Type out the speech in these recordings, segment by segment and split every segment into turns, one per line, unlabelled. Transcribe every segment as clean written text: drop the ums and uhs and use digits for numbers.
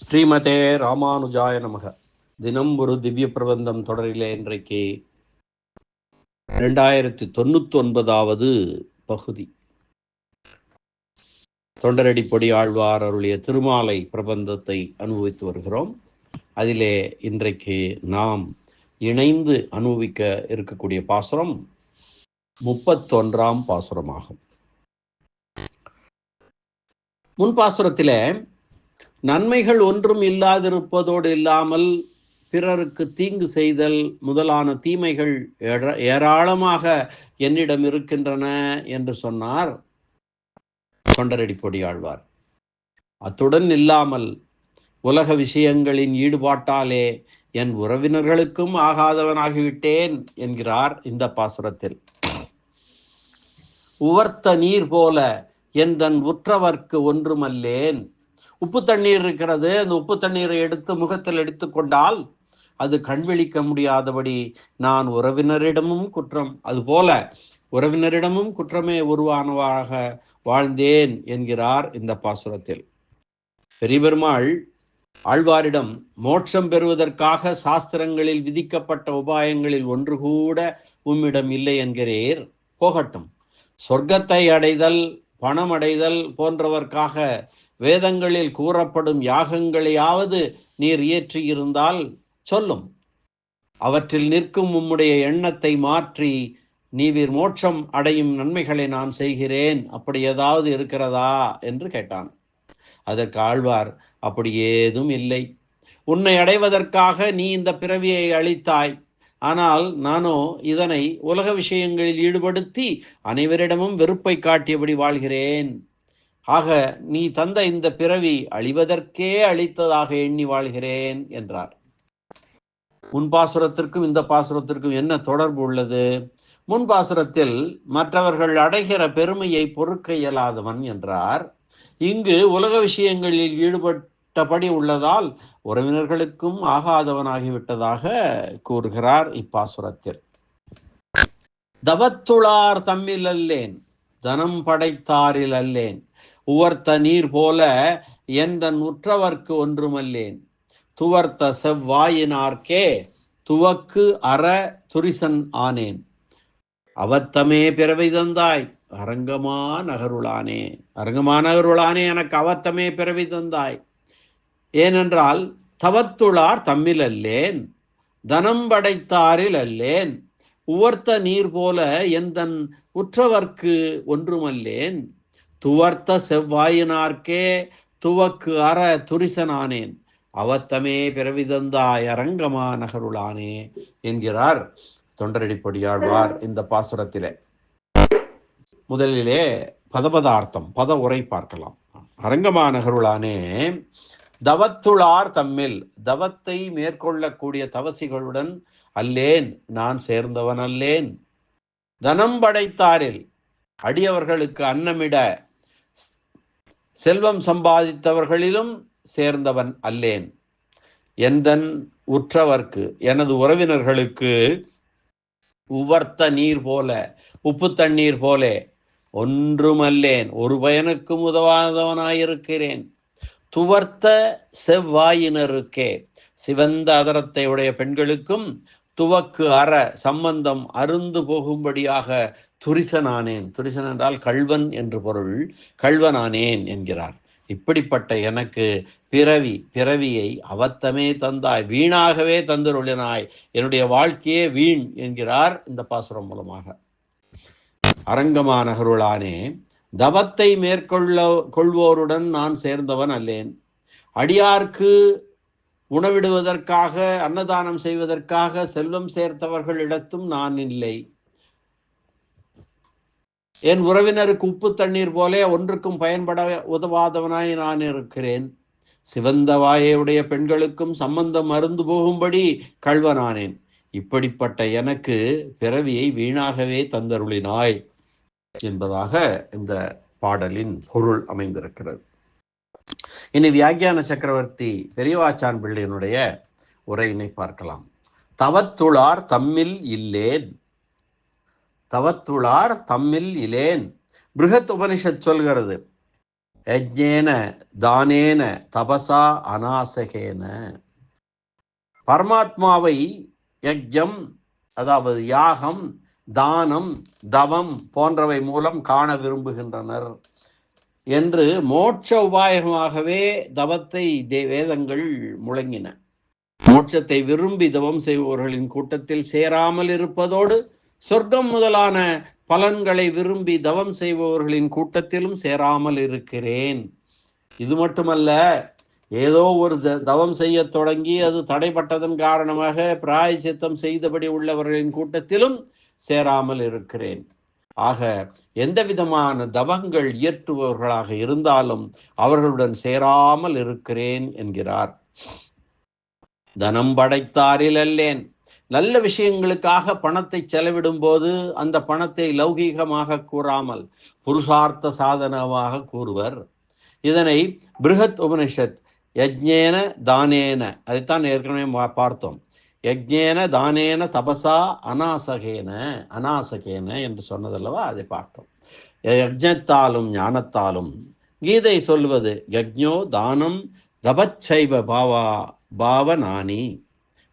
ஸ்ரீமதே ராமானுஜாய நமக. தினம் ஒரு திவ்ய பிரபந்தம் தொடரிலே இன்றைக்கு 2099வது பகுதி. தொண்டரடிப்பொடி ஆழ்வார் அருளிய திருமாலை பிரபந்தத்தை அனுபவித்து வருகிறோம். அதிலே இன்றைக்கு நாம் இணைந்து அனுபவிக்க இருக்கக்கூடிய பாசுரம் 31ஆம் பாசுரமாகும். முன் பாசுரத்திலே நன்மைகள் ஒன்றும் இல்லாதிருப்பதோடு இல்லாமல் பிறருக்கு தீங்கு செய்தல் முதலான தீமைகள் ஏராளமாக என்னிடம் இருக்கின்றன என்று சொன்னார் தொண்டரடிப்பொடி ஆழ்வார். அத்துடன் இல்லாமல் உலக விஷயங்களின் ஈடுபாட்டாலே என் உறவினர்களுக்கும் ஆகாதவனாகிவிட்டேன் என்கிறார் இந்த பாசுரத்தில். உவர்த்த நீர் போல என் தன் உற்றவர்க்கு ஒன்றுமல்லேன். உப்பு தண்ணீர் இருக்கிறது, அந்த உப்பு தண்ணீரை எடுத்து முகத்தில் எடுத்துக்கொண்டால் அது கண்விழிக்க முடியாதபடி நான் உறவினரிடமும் குற்றம், அதுபோல உறவினரிடமும் குற்றமே உருவானவாக வாழ்ந்தேன் என்கிறார் இந்த பாசுரத்தில். பெரியபெருமாள் ஆழ்வாரிடம் மோட்சம் பெறுவதற்காக சாஸ்திரங்களில் விதிக்கப்பட்ட உபாயங்களில் ஒன்று கூட உம்மிடம் இல்லை என்கிறீர். போகட்டும், சொர்க்கத்தை அடைதல், பணம் அடைதல் போன்றவர்க்காக வேதங்களில் கூறப்படும் யாகங்களையாவது நீர் இயற்றியிருந்தால் சொல்லும். அவற்றில் நிற்கும் உம்முடைய எண்ணத்தை மாற்றி நீர் மோட்சம் அடையும் நன்மைகளை நான் செய்கிறேன், அப்படி ஏதாவது இருக்கிறதா என்று கேட்டான். அதற்கு ஆழ்வார், அப்படி ஏதும் இல்லை. உன்னை அடைவதற்காக நீ இந்த பிறவியை அளித்தாய். ஆனால் நானோ இதனை உலக விஷயங்களில் ஈடுபடுத்தி அனைவரிடமும் வெறுப்பை காட்டியபடி வாழ்கிறேன். ஆக நீ தந்த இந்த பிறவி அழிவதற்கே அளித்ததாக எண்ணி வாழ்கிறேன் என்றார். முன் பாசுரத்திற்கும் இந்த பாசுரத்திற்கும் என்ன தொடர்பு உள்ளது? முன் பாசுரத்தில் மற்றவர்கள் அடைகிற பெருமையை பொறுக்க இயலாதவன் என்றார். இங்கு உலக விஷயங்களில் ஈடுபட்டபடி உள்ளதால் உறவினர்களுக்கும் ஆகாதவனாகிவிட்டதாக கூறுகிறார் இப்பாசுரத்தில். தவத்துளார் தம்மில் அல்லேன், தனம் படைத்தாரில் அல்லேன். உவர்த்த நீர் போல எந்தன் உற்றவர்க்கு ஒன்றுமல்லேன். துவர்த்த செவ்வாயினார்க்கே துவக்கு அற துரிசன் ஆனேன். அவத்தமே பிறவை தந்தாய் அரங்கமா நகருளானே. அரங்கமா நகருளானே, எனக்கு அவத்தமே பிறவி தந்தாய். ஏனென்றால் தவத்துளார் தம்மில் அல்லேன், தனம் படைத்தாரில் அல்லேன். உவர்த்த நீர் போல எந்தன் உற்றவர்க்கு ஒன்றுமல்லேன். துவர்த்த செவ்வாயினார்க்கே துவக்கு அற துரிசனானேன். அவத்தமே பிறவிதந்தாய் அரங்கமா நகருளானே என்கிறார் தொண்டரடிப்பொடி ஆழ்வார் இந்த பாசுரத்திலே. முதலிலே பதபதார்த்தம், பத உரை பார்க்கலாம். அரங்கமா நகருளானே, தவத்துளார் தம்மில், தவத்தை மேற்கொள்ளக்கூடிய தவசிகளுடன் அல்லேன், நான் சேர்ந்தவன் அல்லேன். தனம் படைத்தாரில், அடியவர்களுக்கு அன்னமிட செல்வம் சம்பாதித்தவர்களிலும் சேர்ந்தவன் அல்லேன். எந்தன் உற்றவர்க்கு, எனது உறவினர்களுக்கு உவர்த்த நீர் போல, உப்பு தண்ணீர் போல ஒன்றுமல்லேன், ஒரு பயனுக்கும் உதவாதவனாயிருக்கிறேன். துவர்த்த செவ்வாயினருக்கே, சிவந்த அதரத்தை உடைய பெண்களுக்கும் துவக்கு அற சம்பந்தம் அருந்து போகும்படியாக துரிசனானேன். துரிசன் என்றால் கள்வன் என்று பொருள். கள்வனானேன் என்கிறார். இப்படிப்பட்ட எனக்கு பிறவியை அவத்தமே தந்தாய், வீணாகவே தந்துருளினாய், என்னுடைய வாழ்க்கையே வீண் என்கிறார் இந்த பாசுரம் மூலமாக. அரங்கமா நகருளானே, தவத்தை கொள்வோருடன் நான் சேர்ந்தவன் அல்லேன். அடியார்க்கு உணவிடுவதற்காக, அன்னதானம் செய்வதற்காக செல்வம் சேர்த்தவர்களிடத்தும் நான் இல்லை. என் உறவினருக்கு உப்பு தண்ணீர் போல ஒன்றுக்கும் பயன்பட உதவாதவனாய் நான் இருக்கிறேன். சிவந்த வாயுடைய பெண்களுக்கும் சம்பந்தம் அருந்து போகும்படி கள்வனானேன். இப்படிப்பட்ட எனக்கு பிறவியை வீணாகவே தந்தருளினாய் என்பதாக இந்த பாடலின் பொருள் அமைந்திருக்கிறது. இனி வியாக்கியான சக்கரவர்த்தி பெரியவாச்சான் பிள்ளையினுடைய உரையினை பார்க்கலாம். தவத்துளார் தம்மில் இல்லேன், தவத்துளார் தம்மில் இலேன். பிருகத் உபனிஷத் சொல்கிறது, யஜ்ஞேன தானேன தபசா அநாசகேன. பரமாத்மாவை யஜ்ஞம், அதாவது யாகம், தானம், தவம் போன்றவை மூலம் காண விரும்புகின்றனர் என்று மோட்ச உபாயமாகவே தவத்தை வேதங்கள் முழங்கின. மோட்சத்தை விரும்பி தவம் செய்பவர்களின் கூட்டத்தில் சேராமல் இருப்பதோடு சொர்க்கம் முதலான பலன்களை விரும்பி தவம் செய்பவர்களின் கூட்டத்திலும் சேராமல் இருக்கிறேன். இது மட்டுமல்ல, ஏதோ ஒரு தவம் செய்ய தொடங்கி அது தடைப்பட்டதன் காரணமாக பிராயசித்தம் செய்தபடி உள்ளவர்களின் கூட்டத்திலும் சேராமல் இருக்கிறேன். ஆக எந்த விதமான தவங்கள் இயற்றுபவர்களாக இருந்தாலும் அவர்களுடன் சேராமல் இருக்கிறேன் என்கிறார். தனம் படைத்தாரில் அல்லேன். நல்ல விஷயங்களுக்காக பணத்தை செலவிடும் போது அந்த பணத்தை லௌகீகமாக கூறாமல் புருஷார்த்த சாதனமாக கூறுவர். இதனை பிருஹத் உபனிஷத் யஜ்ஞேன தானேன, அதைத்தான் ஏற்கனவே பார்த்தோம். யஜ்ஞேன தானேன தபசா அநாசகேன என்று சொன்னதல்லவா, அதை பார்த்தோம். யஜ்ஞத்தாலும் ஞானத்தாலும் கீதை சொல்வது யஜ்ஞோ தானம் தபச்சைவ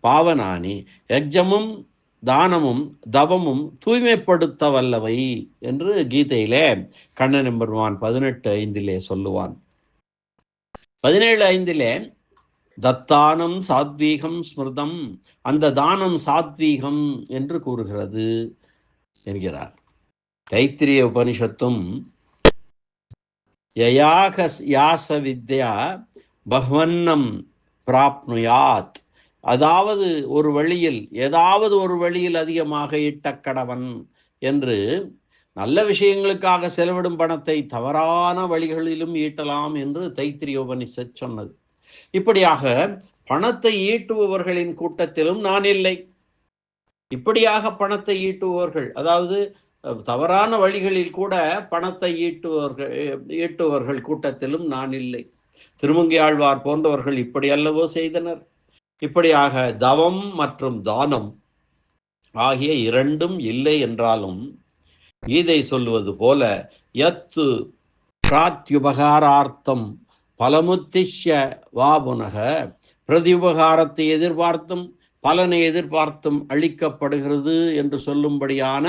பாவனானி. யஜ்ஞமும் தானமும் தவமும் தூய்மைப்படுத்த வல்லவை என்று கீதையிலே கண்ணன் எம்பெருமான் 18:5 சொல்லுவான். 17:5 தத்தானம் சாத்வீகம் ஸ்மிருதம், அந்த தானம் சாத்வீகம் என்று கூறுகிறது என்கிறார். தைத்திரிய உபனிஷத்தும் யயாக யாச வித்யா பகவன்னம் பிராப்னுயாத், அதாவது ஒரு வழியில் ஏதாவது ஒரு வழியில் அதிகமாக ஈட்ட கடவன் என்று நல்ல விஷயங்களுக்காக செலவிடும் பணத்தை தவறான வழிகளிலும் ஈட்டலாம் என்று தைத்திரிய உபனிஷத் சொன்னது. இப்படியாக பணத்தை ஈட்டுபவர்களின் கூட்டத்திலும் நான் இல்லை. இப்படியாக பணத்தை ஈட்டுபவர்கள், அதாவது தவறான வழிகளில் கூட பணத்தை ஈட்டுபவர்கள் கூட்டத்திலும் நான் இல்லை. திருமங்கை ஆழ்வார் போன்றவர்கள் இப்படி அல்லவோ செய்தனர். இப்படியாக தவம் மற்றும் தானம் ஆகிய இரண்டும் இல்லை என்றாலும் கீதை சொல்வது போல யத்து பிராத்யுபகாரார்த்தம் பலமுத்திஷ்ய வாபுனக, பிரதி உபகாரத்தை எதிர்பார்த்தும் பலனை எதிர்பார்த்தும் அளிக்கப்படுகிறது என்று சொல்லும்படியான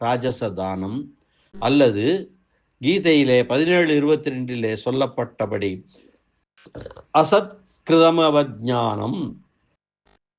ராஜசதானம், அல்லது கீதையிலே 17:22 சொல்லப்பட்டபடி அசத் கிருதமவஜானம்,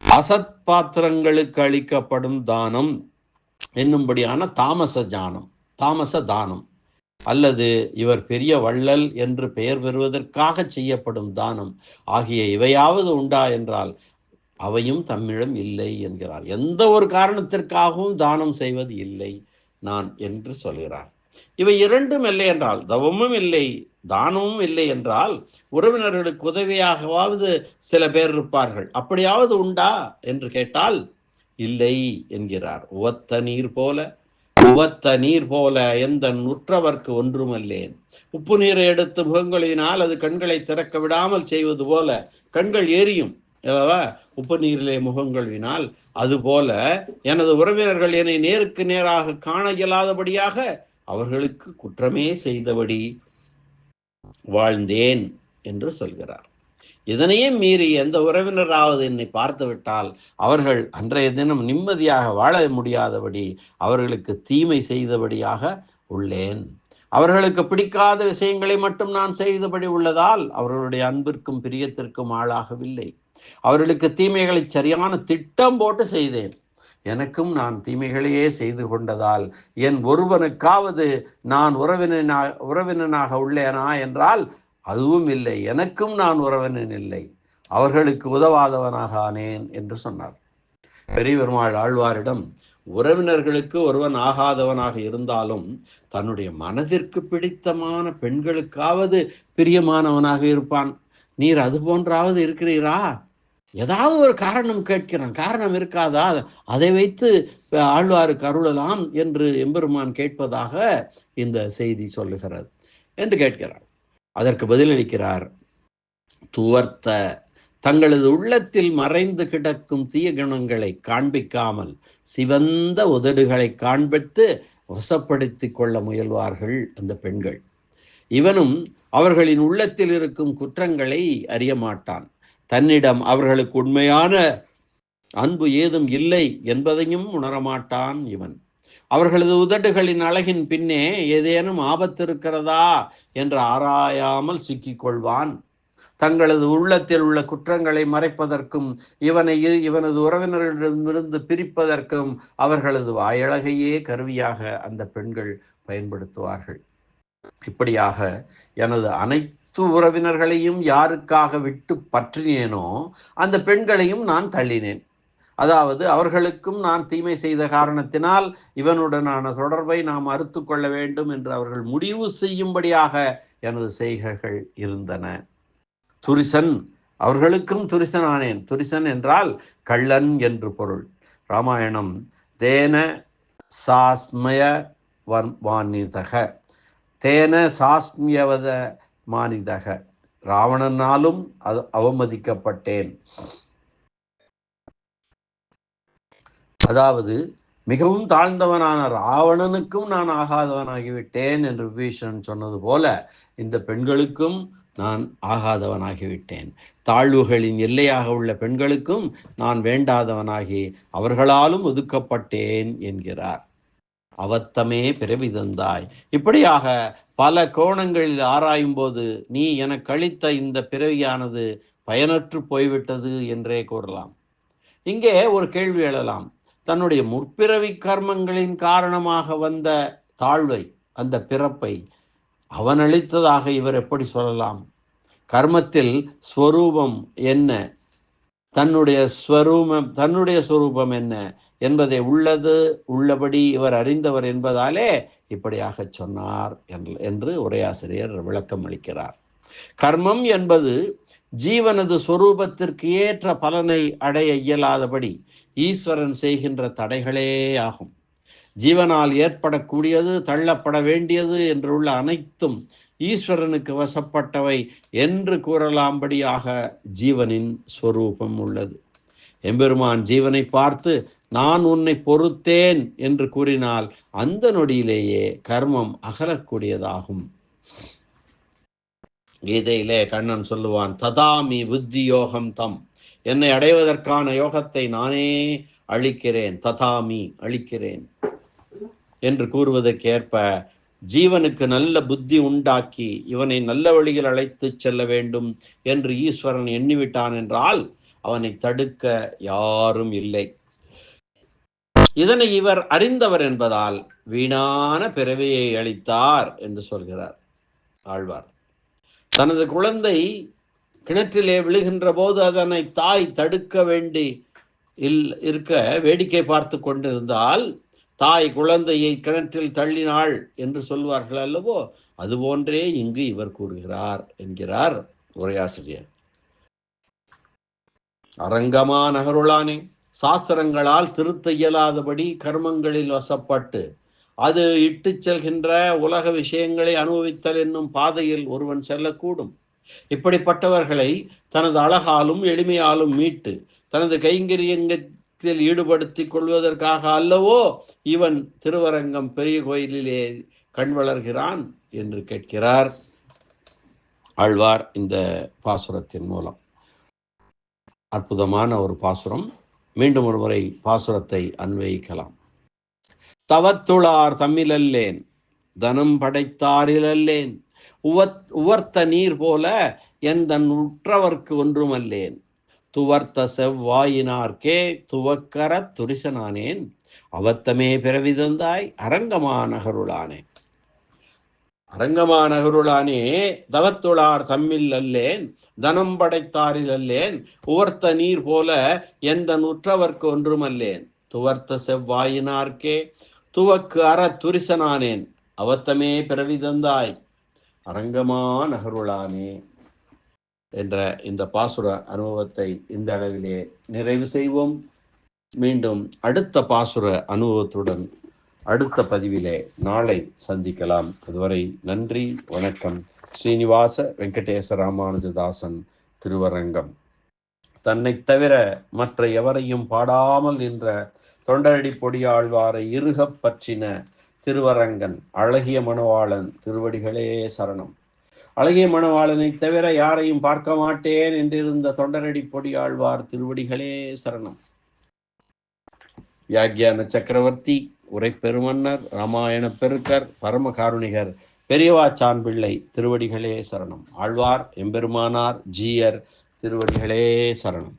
அசத் பாத்திரங்களுக்கு அளிக்கப்படும் தானம் என்னும்படியான தாமச தானம், அல்லது இவர் பெரிய வள்ளல் என்று பெயர் பெறுவதற்காக செய்யப்படும் தானம் ஆகிய இவையாவது உண்டா என்றால் அவையும் தம்மிடம் இல்லை என்கிறார். எந்த ஒரு காரணத்திற்காகவும் தானம் செய்வது இல்லை நான் என்று சொல்கிறார். இவை இரண்டும் இல்லை என்றால், தவமும் இல்லை தானமும் இல்லை என்றால், உறவினர்களுக்கு உதவியாகவாவது சில பேர் இருப்பார்கள், அப்படியாவது உண்டா என்று கேட்டால் இல்லை என்கிறார். உவத்த நீர் போல எந்த நுற்றவர்க்கு ஒன்றுமல்லேன். உப்பு நீரை எடுத்து முகங்களினால் அது கண்களை திறக்க விடாமல் செய்வது போல கண்கள் எரியும் அல்லவா, உப்பு நீரிலே முகங்கள்வினால். அதுபோல எனது உறவினர்கள் என்னை நேருக்கு நேராக காண இயலாதபடியாக அவர்களுக்கு குற்றமே செய்தபடி வாழ்ந்தேன் என்று சொல்கிறார். இதனையும் மீறி எந்த உறவினராவது என்னை பார்த்து விட்டால் அவர்கள் அன்றைய தினம் நிம்மதியாக வாழ முடியாதபடி அவர்களுக்கு தீமை செய்தபடியாக உள்ளேன். அவர்களுக்கு பிடிக்காத விஷயங்களை மட்டும் நான் செய்தபடி உள்ளதால் அவர்களுடைய அன்பிற்கும் பிரியத்திற்கும் ஆளாகவில்லை. அவர்களுக்கு தீமைகளை சரியான திட்டம் போட்டு செய்தேன். எனக்கும் நான் தீமைகளையே செய்து கொண்டதால் என் ஒருவனுக்காவது நான் உறவினனாக உள்ளேனா என்றால் அதுவும் இல்லை. எனக்கும் நான் உறவினன் இல்லை, அவர்களுக்கு உதவாதவனாக ஆனேன் என்று சொன்னார். பெரிய பெருமாள் ஆழ்வாரிடம் உறவினர்களுக்கு ஒருவன் ஆகாதவனாக இருந்தாலும் தன்னுடைய மனதிற்கு பிடித்தமான பெண்களுக்காவது பிரியமானவனாக இருப்பான். நீர் அது போன்றாவது இருக்கிறீரா? ஏதாவது ஒரு காரணம் கேட்கிறான், காரணம் இருக்காதா? அதை வைத்து ஆழ்வாருக்கு அருளலாம் என்று எம்பெருமான் கேட்பதாக இந்த செய்தி சொல்லுகிறது என்று கேட்கிறார். அதற்கு பதிலளிக்கிறார், துவர்த்த தங்களது உள்ளத்தில் மறைந்து கிடக்கும் தீய குணங்களை காண்பிக்காமல் சிவந்த உதடுகளை காண்பித்து வசப்படுத்தி கொள்ள முயல்வார்கள் அந்த பெண்கள். இவனும் அவர்களின் உள்ளத்தில் இருக்கும் குற்றங்களை அறிய மாட்டான். தன்னிடம் அவர்களுக்கு உண்மையான அன்பு ஏதும் இல்லை என்பதையும் உணரமாட்டான் இவன். அவர்களது உதடுகளின் அழகின் பின்னே ஏதேனும் ஆபத்து இருக்கிறதா என்று ஆராயாமல் சிக்கிக்கொள்வான். தங்களது உள்ளத்தில் உள்ள குற்றங்களை மறைப்பதற்கும் இவனது உறவினர்களிடமிருந்து பிரிப்பதற்கும் அவர்களது வாயழகையே கருவியாக அந்த பெண்கள் பயன்படுத்துவார்கள். இப்படியாக எனது அனைத்து உறவினர்களையும் யாருக்காக விட்டு பற்றினேனோ அந்த பெண்களையும் நான் தள்ளினேன். அதாவது அவர்களுக்கும் நான் தீமை செய்த காரணத்தினால் இவனுடனான தொடர்பை நாம் அறுத்து கொள்ள வேண்டும் என்று அவர்கள் முடிவு செய்யும்படியாக எனது செய்கைகள் இருந்தன. துரிசன், அவர்களுக்கும் துரிசன் ஆனேன். துரிசன் என்றால் கள்ளன் என்று பொருள். ராமாயணம் தேன சாஸ்மய வானிதக தேன சாஸ்மியவத மானிதக, ராவணனாலும் அவமதிக்கப்பட்டேன். அதாவது மிகவும் தாழ்ந்தவனான ராவணனுக்கும் நான் ஆகாதவனாகிவிட்டேன் என்று விபீஷணன் சொன்னது போல இந்த பெண்களுக்கும் நான் ஆகாதவனாகிவிட்டேன். தாழ்வுகளின் எல்லையாக உள்ள பெண்களுக்கும் நான் வேண்டாதவனாகி அவர்களாலும் ஒதுக்கப்பட்டேன் என்கிறார். அவத்தமே பிறவி தந்தாய். இப்படியாக பல கோணங்களில் ஆராயும் போது நீ எனக்கு அளித்த இந்த பிறவியானது பயனற்று போய்விட்டது என்றே கூறலாம். இங்கே ஒரு கேள்வி எழலாம். தன்னுடைய முற்பிறவி கர்மங்களின் காரணமாக வந்த தாழ்வை, அந்த பிறப்பை அவன் அளித்ததாக இவர் எப்படி சொல்லலாம்? கர்மத்தில் ஸ்வரூபம் என்ன, தன்னுடைய ஸ்வரூபம் என்ன என்பதை உள்ளபடி இவர் அறிந்தவர் என்பதாலே இப்படியாக சொன்னார் என்று உரையாசிரியர் விளக்கம் அளிக்கிறார். கர்மம் என்பது ஜீவனது சொரூபத்திற்கு ஏற்ற பலனை அடைய இயலாதபடி ஈஸ்வரன் செய்கின்ற தடைகளே ஆகும். ஜீவனால் ஏற்படக்கூடியது, தள்ளப்பட வேண்டியது என்றுள்ள அனைத்தும் ஈஸ்வரனுக்கு வசப்பட்டவை என்று கூறலாம்படியாக ஜீவனின் ஸ்வரூபம் உள்ளது. எம்பெருமான் ஜீவனை பார்த்து நான் உன்னை பொறுத்தேன் என்று கூறினால் அந்த நொடியிலேயே கர்மம் அகலக்கூடியதாகும். கீதையிலே கண்ணன் சொல்லுவான், ததாமி புத்தி யோகம் தம், என்னை அடைவதற்கான யோகத்தை நானே அளிக்கிறேன், ததாமி அளிக்கிறேன் என்று கூறுவதற்கேற்ப ஜீவனுக்கு நல்ல புத்தி உண்டாக்கி இவனை நல்ல வழியில் அழைத்து செல்ல வேண்டும் என்று ஈஸ்வரன் எண்ணிவிட்டான் என்றால் அவனை தடுக்க யாரும் இல்லை. இதனை இவர் அறிந்தவர் என்பதால் வீணான பிறவியை அளித்தார் என்று சொல்கிறார் ஆழ்வார். தனது குழந்தை கிணற்றிலே விழுகின்ற போது அதனை தாய் தடுக்க வேண்டி இருக்க வேடிக்கை பார்த்து கொண்டிருந்தால் தாய் குழந்தையை கிணற்றில் தள்ளினாள் என்று சொல்வார்கள் அல்லவோ, அதுபோன்றே இங்கு இவர் கூறுகிறார் என்கிறார் உரையாசிரியர். அரங்கமா நகருளானே, சாஸ்திரங்களால் திருத்த இயலாதபடி கர்மங்களில் வசப்பட்டு அது இட்டு செல்கின்ற உலக விஷயங்களை அனுபவித்தல் என்னும் பாதையில் ஒருவன் செல்லக்கூடும். இப்படிப்பட்டவர்களை தனது அழகாலும் எளிமையாலும் மீட்டு தனது கைங்கரியத்தில் ஈடுபடுத்திக் கொள்வதற்காக அல்லவோ இவன் திருவரங்கம் பெரிய கோயிலிலே கண் வளர்கிறான் என்று கேட்கிறார் ஆழ்வார் இந்த பாசுரத்தின் மூலம். அற்புதமான ஒரு பாசுரம். மீண்டும் ஒரு முறை பாசுரத்தை அன்வயிக்கலாம். தவத்துளார் தம்மிலல்லேன், தனம் படைத்தாரிலல்லேன், உவர்த்த நீர் போல என் தன் உற்றவர்க்கு ஒன்றுமல்லேன், துவர்த்த செவ்வாயினார்க்கே துவக்கர துரிசனானேன், அவத்தமே பிறவிதந்தாய் அரங்கமா நகருளானே. அரங்கமா நகருளானே, தவத்துளார் தம்மில் அல்லேன், தனம் படைத்தாரில் அல்லேன், உவர்த்த நீர் போல எந்த உற்றவர்க்கு ஒன்றுமல்லேன், துவர்த்த செவ்வாயினார்க்கே துவக்கு அற துரிசனானேன், அவத்தமே பிறவிதந்தாய் அரங்கமா நகருளானே என்ற இந்த பாசுர அனுபவத்தை இந்த அளவிலே நிறைவு செய்வோம். மீண்டும் அடுத்த பாசுர அனுபவத்துடன் அடுத்த பதிவிலே நாளை சந்திக்கலாம். அதுவரை நன்றி, வணக்கம். ஸ்ரீனிவாச வெங்கடேச ராமானுஜதாசன், திருவரங்கம். தன்னை தவிர மற்ற எவரையும் பாடாமல் நின்ற தொண்டரடி பொடியாழ்வாரை இறுகப் பற்றின திருவரங்கன் அழகிய மணவாளன் திருவடிகளே சரணம். அழகிய மணவாளனை தவிர யாரையும் பார்க்க மாட்டேன் என்றிருந்த தொண்டரடி பொடி ஆழ்வார் திருவடிகளே சரணம். வியாக்கியான சக்கரவர்த்தி, உரைப்பெருமன்னர், ராமாயண பெருக்கர், பரமகாருணிகர் பெரியவாச்சான் பிள்ளை திருவடிகளே சரணம். ஆழ்வார் எம்பெருமானார் ஜீயர் திருவடிகளே சரணம்.